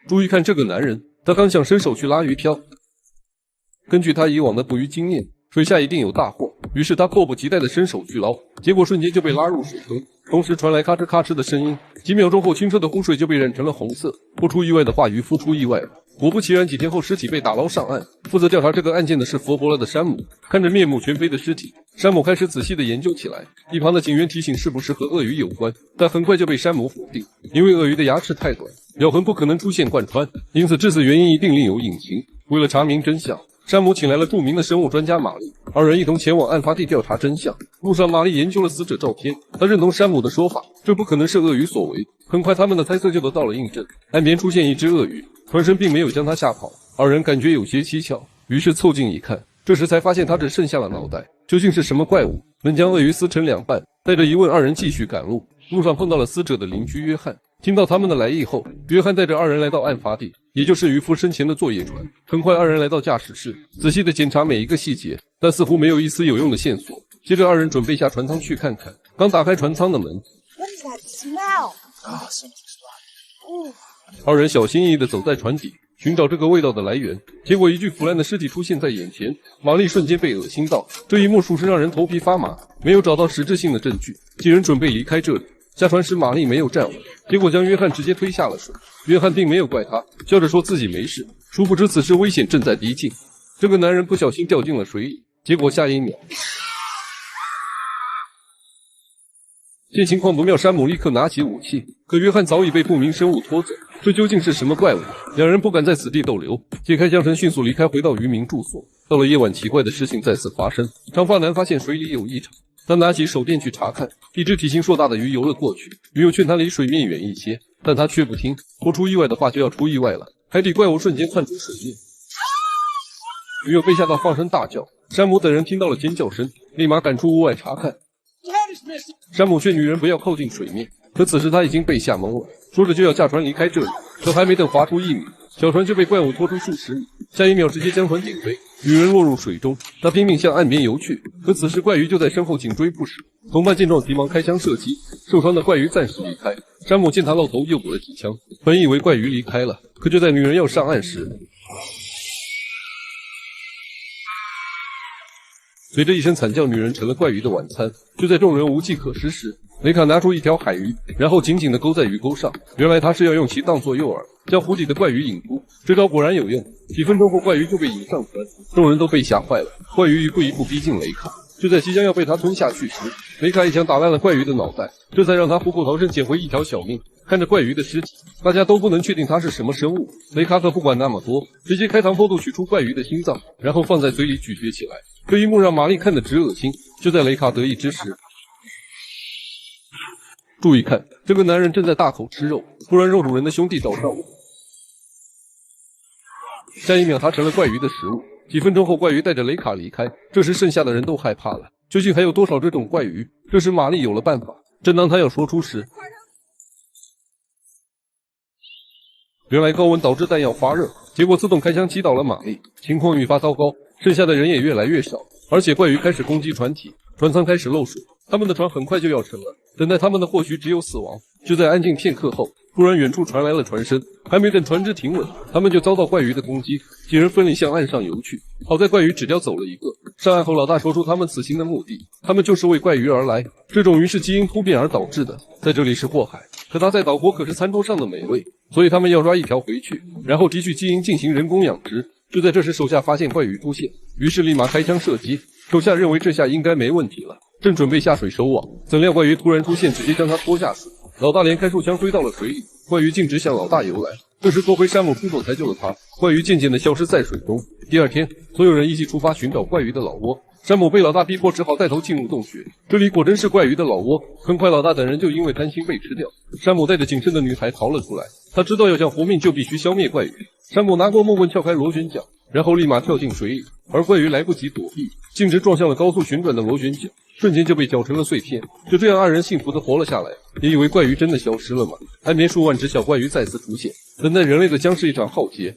注意看这个男人，他刚想伸手去拉鱼漂，根据他以往的捕鱼经验，水下一定有大货，于是他迫不及待地伸手去捞，结果瞬间就被拉入水中，同时传来咔哧咔哧的声音。几秒钟后，清澈的湖水就被染成了红色。不出意外的话，渔夫出意外了。果不其然，几天后，尸体被打捞上岸。负责调查这个案件的是佛伯勒的山姆。看着面目全非的尸体，山姆开始仔细地研究起来。一旁的警员提醒是不是和鳄鱼有关，但很快就被山姆否定，因为鳄鱼的牙齿太短，咬痕不可能出现贯穿，因此致死原因一定另有隐情。为了查明真相，山姆请来了著名的生物专家玛丽，二人一同前往案发地调查真相。路上，玛丽研究了死者照片，她认同山姆的说法，这不可能是鳄鱼所为。很快，他们的猜测就得到了印证，岸边出现一只鳄鱼，船身并没有将它吓跑。二人感觉有些蹊跷，于是凑近一看，这时才发现它只剩下了脑袋。究竟是什么怪物能将鳄鱼撕成两半？带着疑问，二人继续赶路。路上碰到了死者的邻居约翰，听到他们的来意后，约翰带着二人来到案发地，也就是渔夫生前的作业船。很快，二人来到驾驶室，仔细地检查每一个细节，但似乎没有一丝有用的线索。接着，二人准备下船舱去看看。刚打开船舱的门， What is that smell? 二人小心翼翼地走在船底，寻找这个味道的来源。结果，一具腐烂的尸体出现在眼前，玛丽瞬间被恶心到。这一幕属实让人头皮发麻。没有找到实质性的证据，几人准备离开这里。下船时，玛丽没有站稳，结果将约翰直接推下了水。约翰并没有怪他，笑着说自己没事。殊不知此时危险正在逼近，这个男人不小心掉进了水里，结果下一秒，见情况不妙，山姆立刻拿起武器，可约翰早已被不明生物拖走。这究竟是什么怪物？两人不敢在此地逗留，解开缰绳，迅速离开，回到渔民住所。到了夜晚，奇怪的事情再次发生。长发男发现水里有异常，他拿起手电去查看，一只体型硕大的鱼游了过去。女友劝他离水面远一些，但他却不听。不出意外的话，就要出意外了。海底怪物瞬间窜出水面，女友被吓到放声大叫。山姆等人听到了尖叫声，立马赶出屋外查看。山姆劝女人不要靠近水面，可此时他已经被吓懵了，说着就要驾船离开这里。可还没等划出1米，小船就被怪物拖出数十米，下一秒直接将船顶飞，女人落入水中。她拼命向岸边游去，可此时怪鱼就在身后紧追不舍。同伴见状急忙开枪射击，受伤的怪鱼暂时离开。山姆见他露头，又补了几枪，本以为怪鱼离开了，可就在女人要上岸时，随着一声惨叫，女人成了怪鱼的晚餐。就在众人无计可施时，雷卡拿出一条海鱼，然后紧紧地勾在鱼钩上。原来他是要用其当作诱饵，将湖底的怪鱼引出。这招果然有用，几分钟后，怪鱼就被引上船，众人都被吓坏了。怪鱼一步一步逼近雷卡，就在即将要被他吞下去时，雷卡一枪打烂了怪鱼的脑袋，这才让他虎口逃生，捡回一条小命。看着怪鱼的尸体，大家都不能确定它是什么生物。雷卡可不管那么多，直接开膛破肚取出怪鱼的心脏，然后放在嘴里咀嚼起来。这一幕让玛丽看得直恶心。就在雷卡得意之时，注意看，这个男人正在大口吃肉，突然肉主人的兄弟找上我，下一秒他成了怪鱼的食物。几分钟后，怪鱼带着雷卡离开。这时剩下的人都害怕了，究竟还有多少这种怪鱼？这时玛丽有了办法，正当他要说出时，原来高温导致弹药发热，结果自动开枪击倒了玛丽，情况愈发糟糕，剩下的人也越来越少，而且怪鱼开始攻击船体，船舱开始漏水，他们的船很快就要沉了，等待他们的或许只有死亡。就在安静片刻后，突然远处传来了船声，还没等船只停稳，他们就遭到怪鱼的攻击，几人奋力向岸上游去。好在怪鱼只叼走了一个。上岸后，老大说出他们此行的目的，他们就是为怪鱼而来。这种鱼是基因突变而导致的，在这里是祸害，可它在岛国可是餐桌上的美味，所以他们要抓一条回去，然后提取基因进行人工养殖。就在这时，手下发现怪鱼出现，于是立马开枪射击。手下认为这下应该没问题了，正准备下水收网，怎料怪鱼突然出现，直接将他拖下水。老大连开数枪追到了水里，怪鱼径直向老大游来。这时多亏山姆出手才救了他，怪鱼渐渐地消失在水中。第二天，所有人一起出发寻找怪鱼的老窝。山姆被老大逼迫，只好带头进入洞穴。这里果真是怪鱼的老窝。很快，老大等人就因为贪心被吃掉。山姆带着仅剩的女孩逃了出来。他知道要想活命，就必须消灭怪鱼。山姆拿过木棍撬开螺旋桨，然后立马跳进水里，而怪鱼来不及躲避，径直撞向了高速旋转的螺旋桨，瞬间就被搅成了碎片。就这样，二人幸福地活了下来。也以为怪鱼真的消失了吗？岸边数万只小怪鱼再次出现，等待人类的将是一场浩劫。